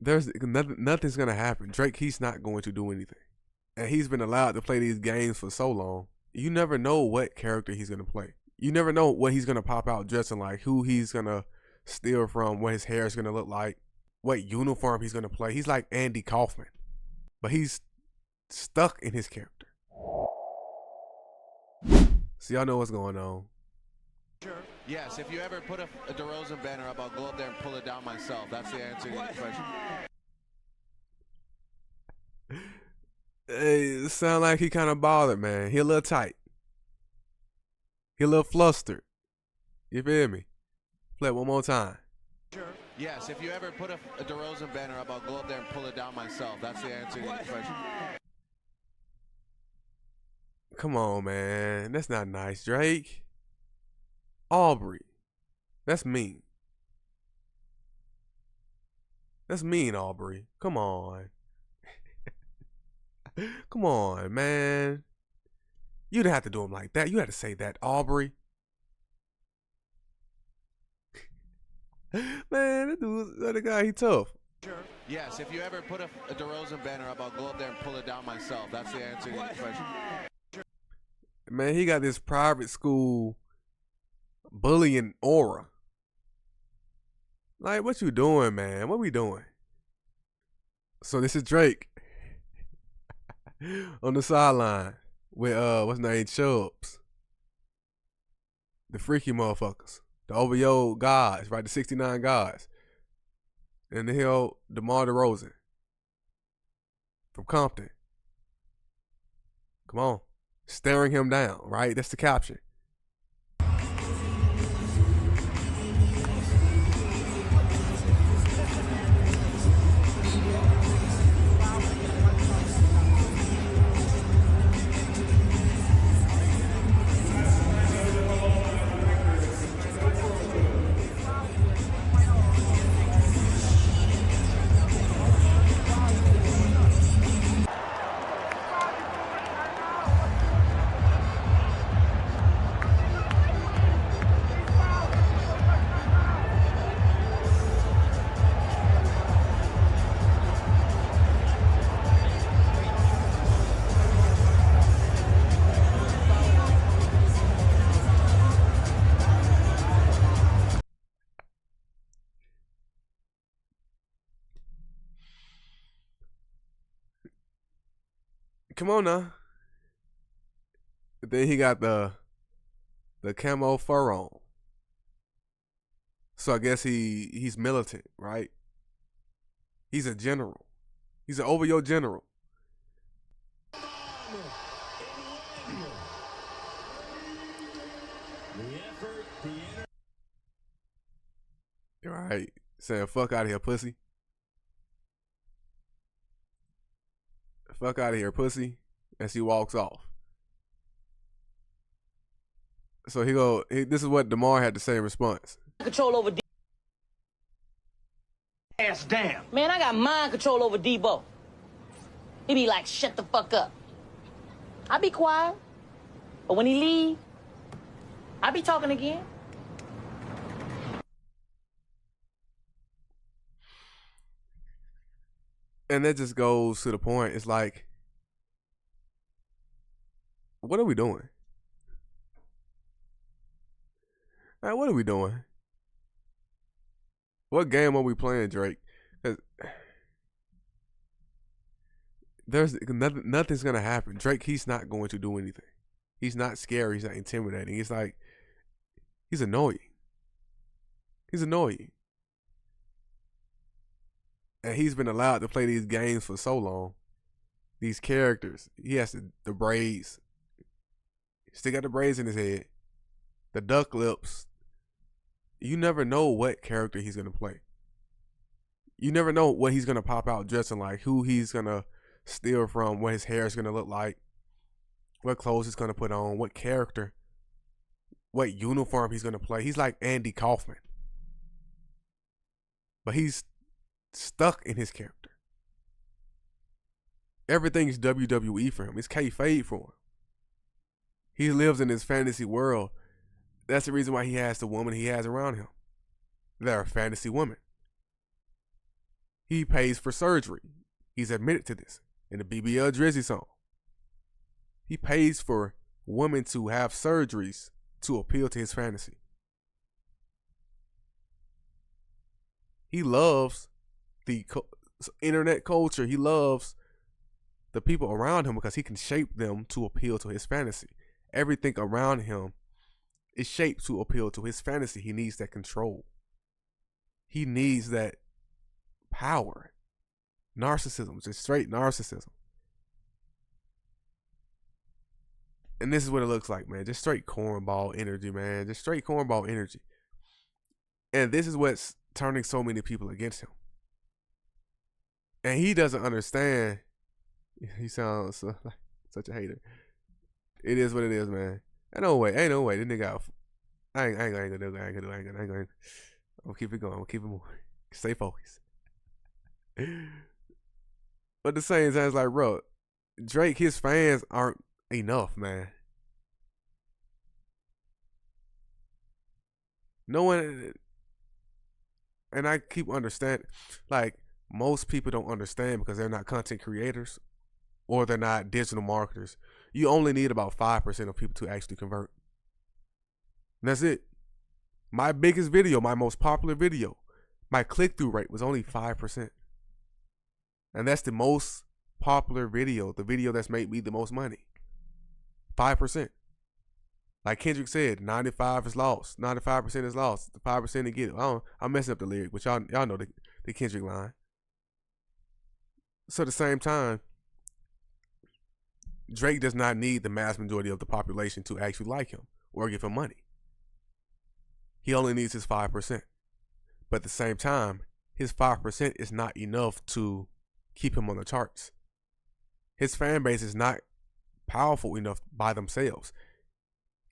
Nothing's gonna happen. Drake, he's not going to do anything, and he's been allowed to play these games for so long. You never know what character he's gonna play. You never know what he's gonna pop out dressing like, who he's gonna steal from, what his hair is gonna look like, what uniform he's gonna play. He's like Andy Kaufman, but he's stuck in his character. So y'all know what's going on. Sure. Yes, if you ever put a DeRozan banner up, I'll go up there and pull it down myself. That's the answer to your question. It sound like he kind of bothered, man. He a little tight. He a little flustered. You feel me? Play it one more time. Sure. Yes, if you ever put a DeRozan banner up, I'll go up there and pull it down myself. That's the answer to your question. Come on, man. That's not nice, Drake. Aubrey. That's mean. That's mean, Aubrey. Come on. Come on, man. You didn't have to do him like that. You had to say that, Aubrey. Man, that dude, that guy, he tough. Sure. Yes, if you ever put a DeRozan banner up, I'll go up there and pull it down myself. That's the answer to your question. Man, he got this private school bullying aura. Like, what you doing, man? What we doing? So this is Drake on the sideline with what's his name, Chubbs, the freaky motherfuckers, the OVO guys, right? The 69 guys, and the hell DeMar DeRozan from Compton. Come on, staring him down, right? That's the caption. Come on now. Then he got the camo fur on. So I guess he's militant, right? He's a general. He's an OVO general. You're right. Saying fuck out of here, pussy. Fuck out of here, pussy. As he walks off. So this is what DeMar had to say in response. Control over Ass down. Man, I got mind control over Debo. He be like, shut the fuck up. I be quiet. But when he leave, I be talking again. And that just goes to the point. It's like, what are we doing? Like, what are we doing? What game are we playing, Drake? Nothing's gonna happen. Drake, he's not going to do anything. He's not scary. He's not intimidating. It's like, he's annoying. He's annoying. And he's been allowed to play these games for so long. These characters. He has the braids. Still got the braids in his head. The duck lips. You never know what character he's going to play. You never know what he's going to pop out dressing like, who he's going to steal from, what his hair is going to look like, what clothes he's going to put on, what character, what uniform he's going to play. He's like Andy Kaufman. But he's stuck in his character. Everything is WWE for him. It's kayfabe for him. He lives in his fantasy world. That's the reason why he has the woman he has around him. They're a fantasy woman. He pays for surgery. He's admitted to this in the BBL Drizzy song. He pays for women to have surgeries to appeal to his fantasy. He loves the internet culture. He loves the people around him because he can shape them to appeal to his fantasy. Everything around him is shaped to appeal to his fantasy. He needs that control. He needs that power. Narcissism, just straight narcissism. And this is what it looks like, man. Just straight cornball energy, man. Just straight cornball energy. And this is what's turning so many people against him. And he doesn't understand. He sounds like such a hater. It is what it is, man. Ain't no way. This nigga, I ain't gonna do it. I'm gonna keep it going. I'm gonna keep it moving. Stay focused. But at the same time, it's like, bro, Drake, his fans aren't enough, man. No one, and I keep understanding, like, most people don't understand because they're not content creators or they're not digital marketers. You only need about 5% of people to actually convert. And that's it. My biggest video, my most popular video, my click-through rate was only 5%. And that's the most popular video, the video that's made me the most money. 5%. Like Kendrick said, 95 is lost. 95% is lost. The 5% to get it. I'm messing up the lyric, but y'all know the Kendrick line. So at the same time, Drake does not need the mass majority of the population to actually like him or give him money. He only needs his 5%. But at the same time, his 5% is not enough to keep him on the charts. His fan base is not powerful enough by themselves.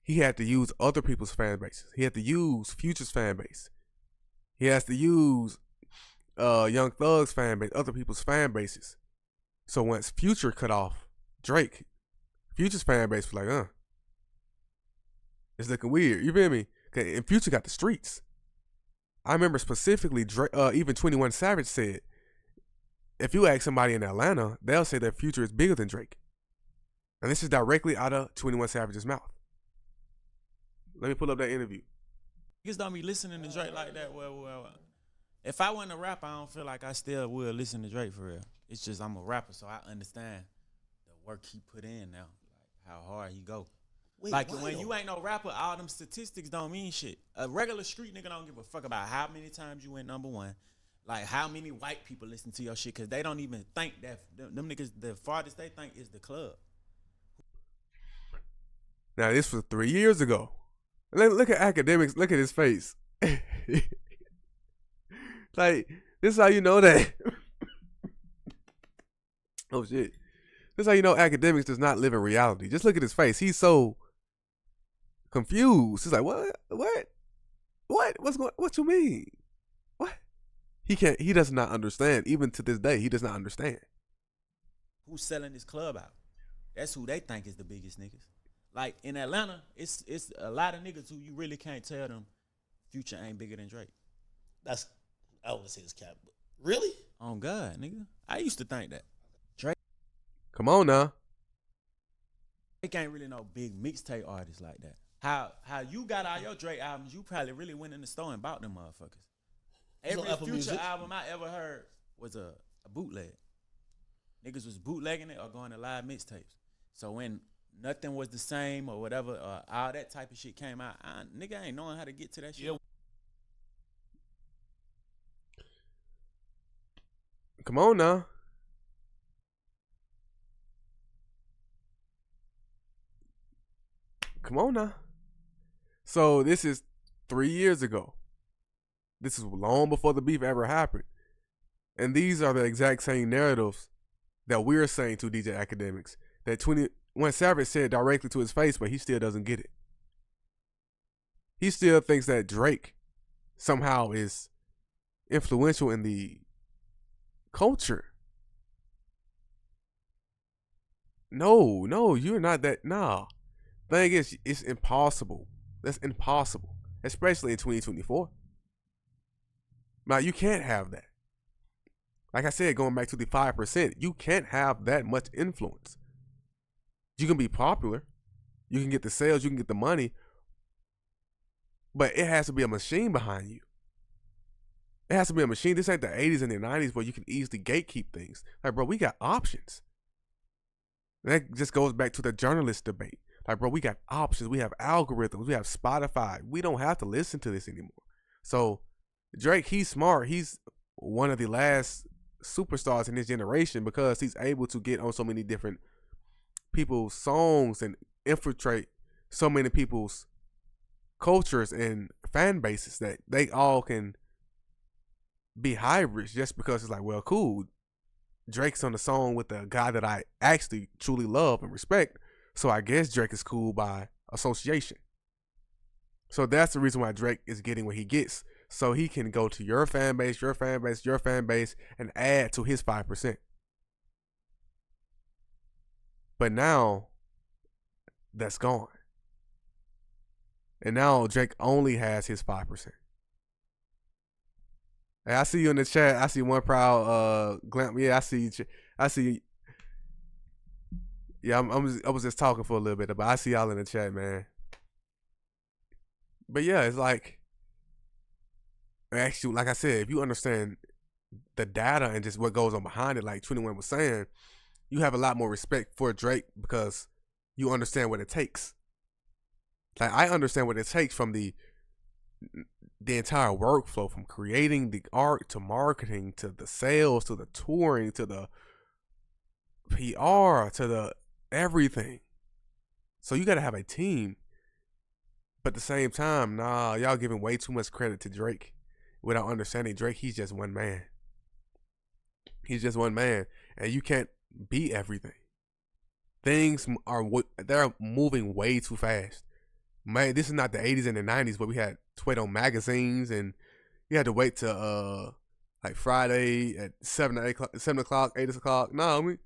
He had to use other people's fan bases. He had to use Future's fan base. He has to use Young Thug's fan base, other people's fan bases. So once Future cut off Drake, Future's fan base was like, it's looking weird. You feel me? And Future got the streets. I remember specifically, Drake, even 21 Savage said, if you ask somebody in Atlanta, they'll say that Future is bigger than Drake. And this is directly out of 21 Savage's mouth. Let me pull up that interview. Niggas don't be listening to Drake like that. Well, if I wasn't a rapper, I don't feel like I still would listen to Drake for real. It's just I'm a rapper, so I understand the work he put in now, like how hard he go. Wait, like when you ain't no rapper, all them statistics don't mean shit. A regular street nigga don't give a fuck about how many times you went #1, like how many white people listen to your shit, because they don't even think that them niggas, the farthest they think is the club. Now this was 3 years ago. Look at Academics. Look at his face. Like, this is how you know that. Oh shit. This is how you know Academics does not live in reality. Just look at his face. He's so confused. He's like, what? What you mean? What? He does not understand. Even to this day, he does not understand. Who's selling this club out? That's who they think is the biggest niggas. Like in Atlanta, it's a lot of niggas who you really can't tell them Future ain't bigger than Drake. I wouldn't say this cap, but really? Oh God, nigga. I used to think that. Drake Come on now. ain't really no big mixtape artist like that. How you got all your Drake albums, you probably really went in the store and bought them motherfuckers. Every Apple Future Music. album I ever heard was a bootleg. Niggas was bootlegging it or going to live mixtapes. So when nothing was the same or whatever, all that type of shit came out, nigga ain't knowing how to get to that shit. Yeah. Come on now. Come on now. So this is 3 years ago. This is long before the beef ever happened. And these are the exact same narratives that we're saying to DJ Academics. That 21 Savage said directly to his face, but he still doesn't get it. He still thinks that Drake somehow is influential in the culture. No, you're not that. Nah. Thing is, it's impossible. That's impossible. Especially in 2024. Now, you can't have that. Like I said, going back to the 5%, you can't have that much influence. You can be popular, you can get the sales, you can get the money, but it has to be a machine behind you. It has to be a machine. This ain't the 80s and the 90s where you can easily gatekeep things. Like, bro, we got options. That just goes back to the journalist debate. Like, bro, we got options. We have algorithms. We have Spotify. We don't have to listen to this anymore. So Drake, he's smart. He's one of the last superstars in his generation because he's able to get on so many different people's songs and infiltrate so many people's cultures and fan bases that they all can be hybrids just because it's like, well, cool. Drake's on the song with the guy that I actually truly love and respect. So I guess Drake is cool by association. So that's the reason why Drake is getting what he gets. So he can go to your fan base, your fan base, your fan base, and add to his 5%. But now, that's gone. And now Drake only has his 5%. Hey, I see you in the chat. I see one proud glamp. Yeah, I see. Yeah, I was just talking for a little bit, but I see y'all in the chat, man. But yeah, it's like, actually, like I said, if you understand the data and just what goes on behind it, like 21 was saying, you have a lot more respect for Drake because you understand what it takes. Like, I understand what it takes from the entire workflow, from creating the art to marketing to the sales to the touring to the PR to the everything. So you got to have a team. But at the same time, nah, y'all giving way too much credit to Drake without understanding Drake. He's just one man. He's just one man, and you can't be everything. Things they're moving way too fast. Man, this is not the 80s and the 90s where we had to wait on magazines and you had to wait till like Friday at 7 o'clock, 8 o'clock. No,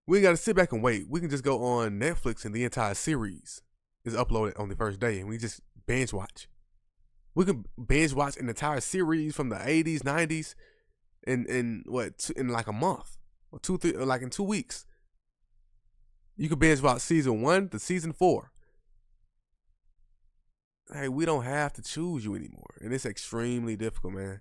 we ain't got to sit back and wait. We can just go on Netflix and the entire series is uploaded on the first day and we just binge watch. We can binge watch an entire series from the 80s, 90s in like a month or like in 2 weeks. You can binge watch season 1 to season 4. Hey, we don't have to choose you anymore. And it's extremely difficult, man.